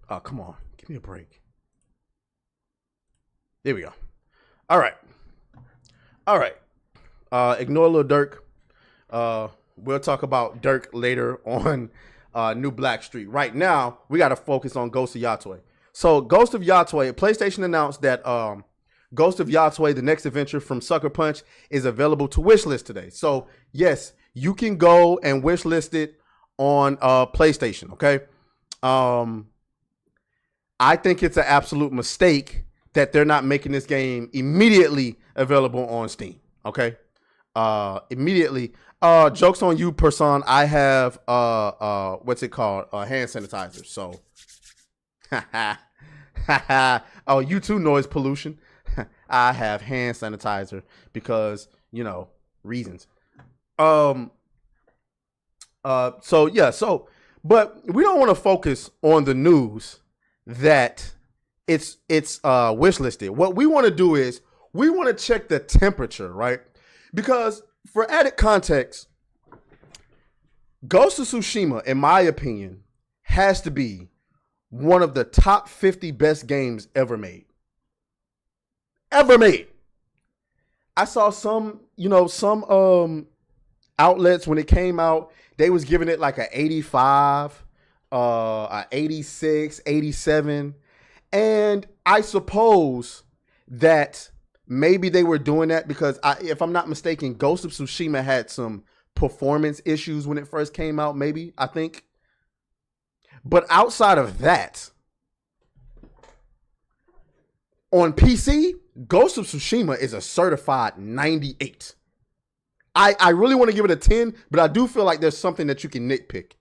Oh, come on. Give me a break. There we go. All right. All right. Ignore Lil Durk. We'll talk about Dirk later on New Black Street. Right now, we got to focus on Ghost of Yotei. So, Ghost of Yotei, PlayStation announced that Ghost of Yotei, the next adventure from Sucker Punch, is available to wishlist today. So, yes, you can go and wishlist it on PlayStation, okay? I think it's an absolute mistake that they're not making this game immediately available on Steam, okay? Immediately. Jokes on you, person. I have what's it called? Hand sanitizer. So oh, you too, noise pollution. I have hand sanitizer because, you know, reasons. So but we don't want to focus on the news that it's wish listed. What we want to do is we want to check the temperature, right? Because for added context, Ghost of Tsushima, in my opinion, has to be one of the top 50 best games ever made. Ever made. I saw some outlets when it came out, they was giving it like an 85, a 86, 87. And I suppose that maybe they were doing that because, if I'm not mistaken, Ghost of Tsushima had some performance issues when it first came out, maybe, I think. But outside of that, on PC, Ghost of Tsushima is a certified 98. I really want to give it a 10, but I do feel like there's something that you can nitpick.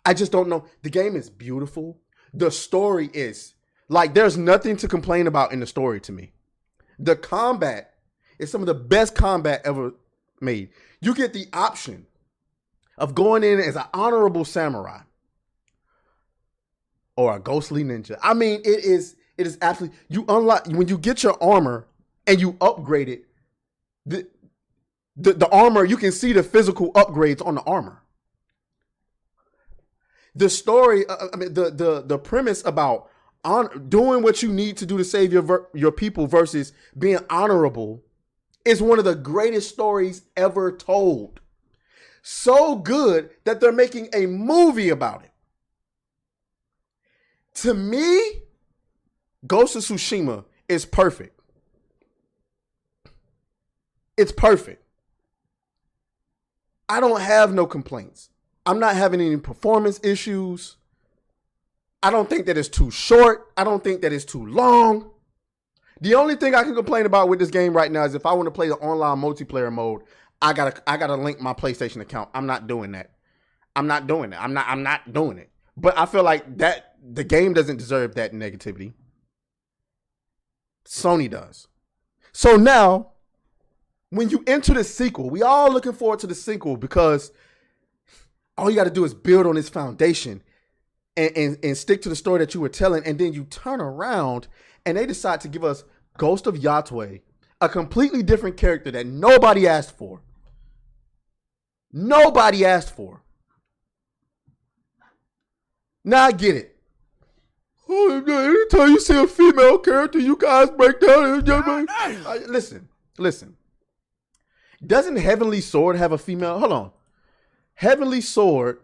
I just don't know. The game is beautiful. The story is, like, there's nothing to complain about in the story to me. The combat is some of the best combat ever made. You get the option of going in as an honorable samurai or a ghostly ninja. I mean, it is absolutely, you unlock, when you get your armor and you upgrade it, the armor, you can see the physical upgrades on the armor. The story, the premise about doing what you need to do to save your people versus being honorable is one of the greatest stories ever told. So good that they're making a movie about it. To me, Ghost of Tsushima is perfect. It's perfect. I don't have no complaints. I'm not having any performance issues. I don't think that it's too short. I don't think that it's too long. The only thing I can complain about with this game right now is if I want to play the online multiplayer mode, I gotta link my PlayStation account. I'm not doing that. I'm not doing it. I'm not doing it. But I feel like that the game doesn't deserve that negativity. Sony does. So now, when you enter the sequel, we all looking forward to the sequel because all you got to do is build on this foundation and stick to the story that you were telling, and then you turn around and they decide to give us Ghost of Yotei, a completely different character that nobody asked for. Nobody asked for. Now I get it. Oh, anytime you see a female character, you guys break down. Listen. Doesn't Heavenly Sword have a female? Hold on. Heavenly Sword.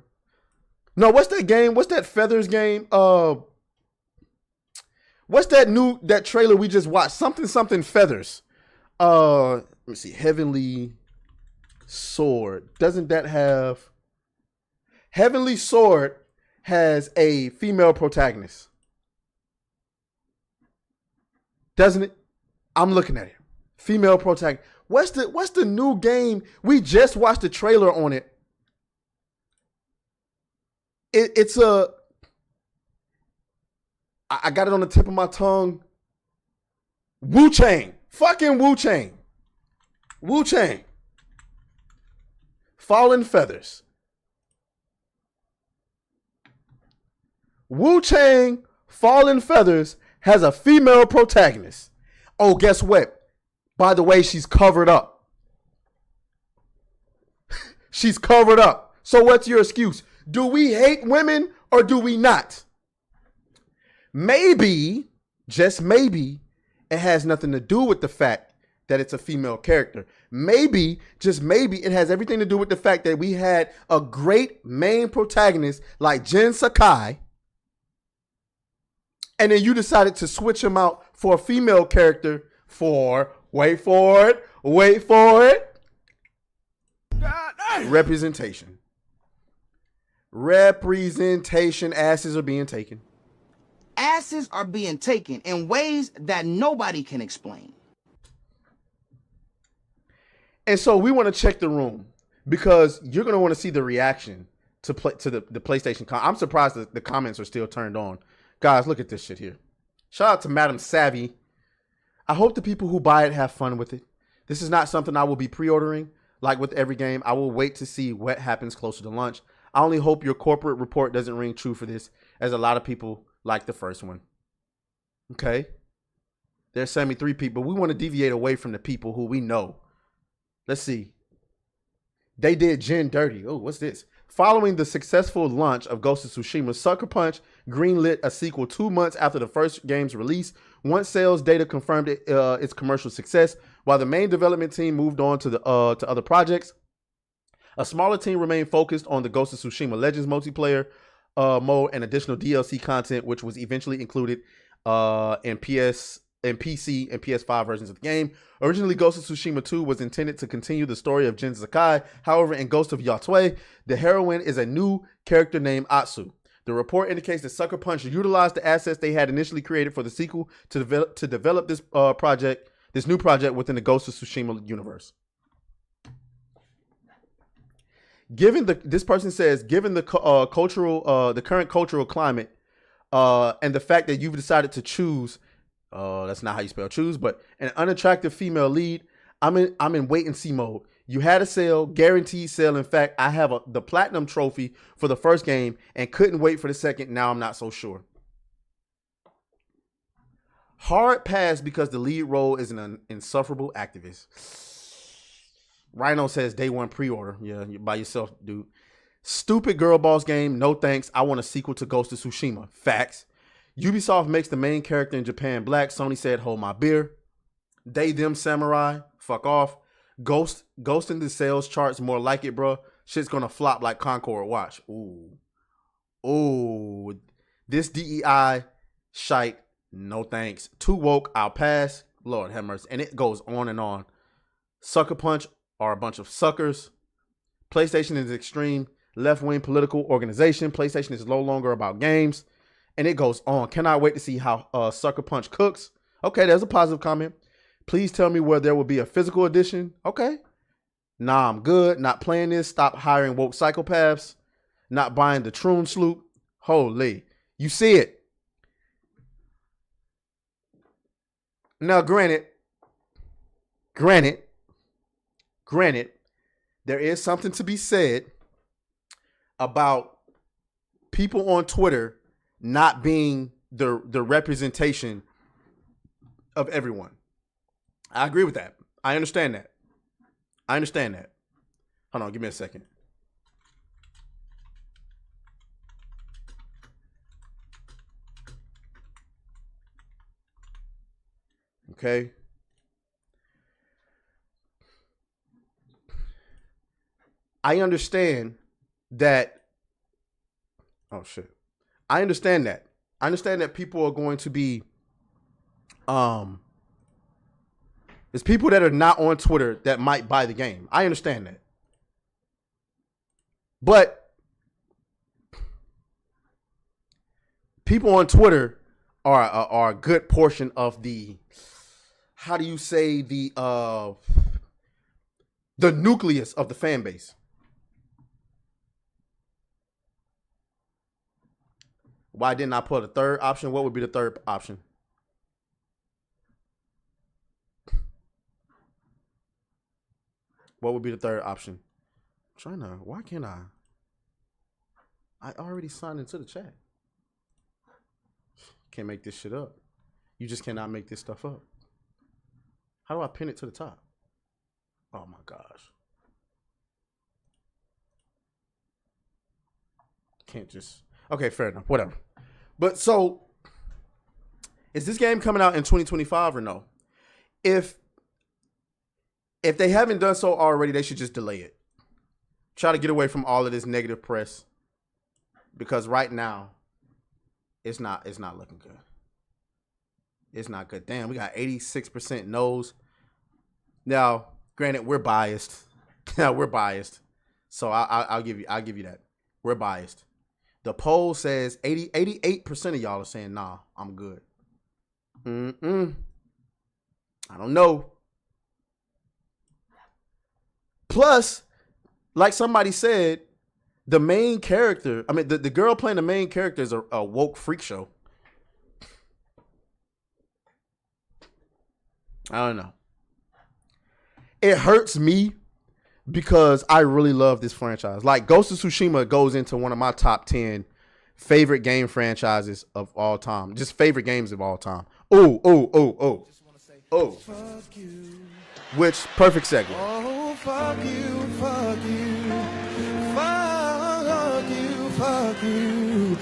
No, what's that game? What's that Feathers game? What's that trailer we just watched? Something Feathers. Let me see. Heavenly Sword. Doesn't that have? Heavenly Sword has a female protagonist. Doesn't it? I'm looking at it. Female protagonist. What's the new game? We just watched the trailer on it. It's a. I got it on the tip of my tongue. Wu-Chang. Fucking Wu-Chang. Wu-Chang. Fallen Feathers. Wu-Chang Fallen Feathers has a female protagonist. Oh, guess what? By the way, she's covered up. She's covered up. So what's your excuse? Do we hate women or do we not? Maybe, just maybe, it has nothing to do with the fact that it's a female character. Maybe, just maybe, it has everything to do with the fact that we had a great main protagonist like Jin Sakai, and then you decided to switch him out for a female character for, wait for it, representation. Representation. Asses are being taken. Asses are being taken in ways that nobody can explain. And so we want to check the room because you're going to want to see the reaction to the PlayStation. I'm surprised that the comments are still turned on. Guys, look at this shit here. Shout out to Madam Savvy. I hope the people who buy it have fun with it. This is not something I will be pre-ordering. Like with every game, I will wait to see what happens closer to launch. I only hope your corporate report doesn't ring true for this, as a lot of people like the first one. Okay? There's 73 people. We want to deviate away from the people who we know. Let's see. They did Jin dirty. Oh, what's this? Following the successful launch of Ghost of Tsushima, Sucker Punch greenlit a sequel 2 months after the first game's release. Once sales data confirmed its commercial success, while the main development team moved on to other projects, a smaller team remained focused on the Ghost of Tsushima Legends multiplayer mode and additional DLC content, which was eventually included in PC and PS5 versions of the game. Originally, Ghost of Tsushima 2 was intended to continue the story of Jin Sakai. However, in Ghost of Yotei, the heroine is a new character named Atsu. The report indicates that Sucker Punch utilized the assets they had initially created for the sequel to develop this new project within the Ghost of Tsushima universe. This person says, given the the current cultural climate, and the fact that you've decided to choose, that's not how you spell choose, but an unattractive female lead, I'm in wait and see mode. You had a sale, guaranteed sale. In fact, I have the platinum trophy for the first game and couldn't wait for the second. Now I'm not so sure. Hard pass because the lead role is an insufferable activist. Rhino says day one pre-order. Yeah, you're by yourself, dude. Stupid girl boss game. No thanks. I want a sequel to Ghost of Tsushima. Facts. Ubisoft makes the main character in Japan black. Sony said hold my beer. They them samurai. Fuck off. Ghost in the sales charts more like it, bro. Shit's gonna flop like Concord. Watch. Ooh. This DEI shite. No thanks. Too woke. I'll pass. Lord have mercy. And it goes on and on. Sucker Punch are a bunch of suckers. PlayStation is extreme left-wing political organization. PlayStation is no longer about games. And it goes on. Cannot wait to see how Sucker Punch cooks. Okay, there's a positive comment. Please tell me where there will be a physical edition. Okay. Nah, I'm good. Not playing this. Stop hiring woke psychopaths. Not buying the Troon sloop. Holy. You see it. Now, granted, there is something to be said about people on Twitter not being the representation of everyone. I agree with that. I understand that. Hold on, give me a second. Okay. I understand that. Oh shit. I understand that. I understand that people are going to be there's people that are not on Twitter that might buy the game. I understand that. But people on Twitter are a good portion of the, how do you say, the nucleus of the fan base. Why didn't I put a third option? What would be the third option? What would be the third option? Why can't I? I already signed into the chat. Can't make this shit up. You just cannot make this stuff up. How do I pin it to the top? Oh my gosh. Can't just. Okay, fair enough. Whatever. But so Is this game coming out in 2025 or no? If they haven't done so already, they should just delay it. Try to get away from all of this negative press. Because right now, it's not looking good. It's not good. Damn, we got 86% no's. Now, granted, we're biased. Yeah, we're biased. So I'll give you that. We're biased. The poll says 88% of y'all are saying, nah, I'm good. I don't know. Plus, like somebody said, the main character, I mean, the girl playing the main character is a woke freak show. I don't know. It hurts me because I really love this franchise. Like, Ghost of Tsushima goes into one of my top 10 favorite game franchises of all time. Just favorite games of all time. Oh. Which, perfect segue. Oh, fuck you, fuck you, fuck you, fuck you.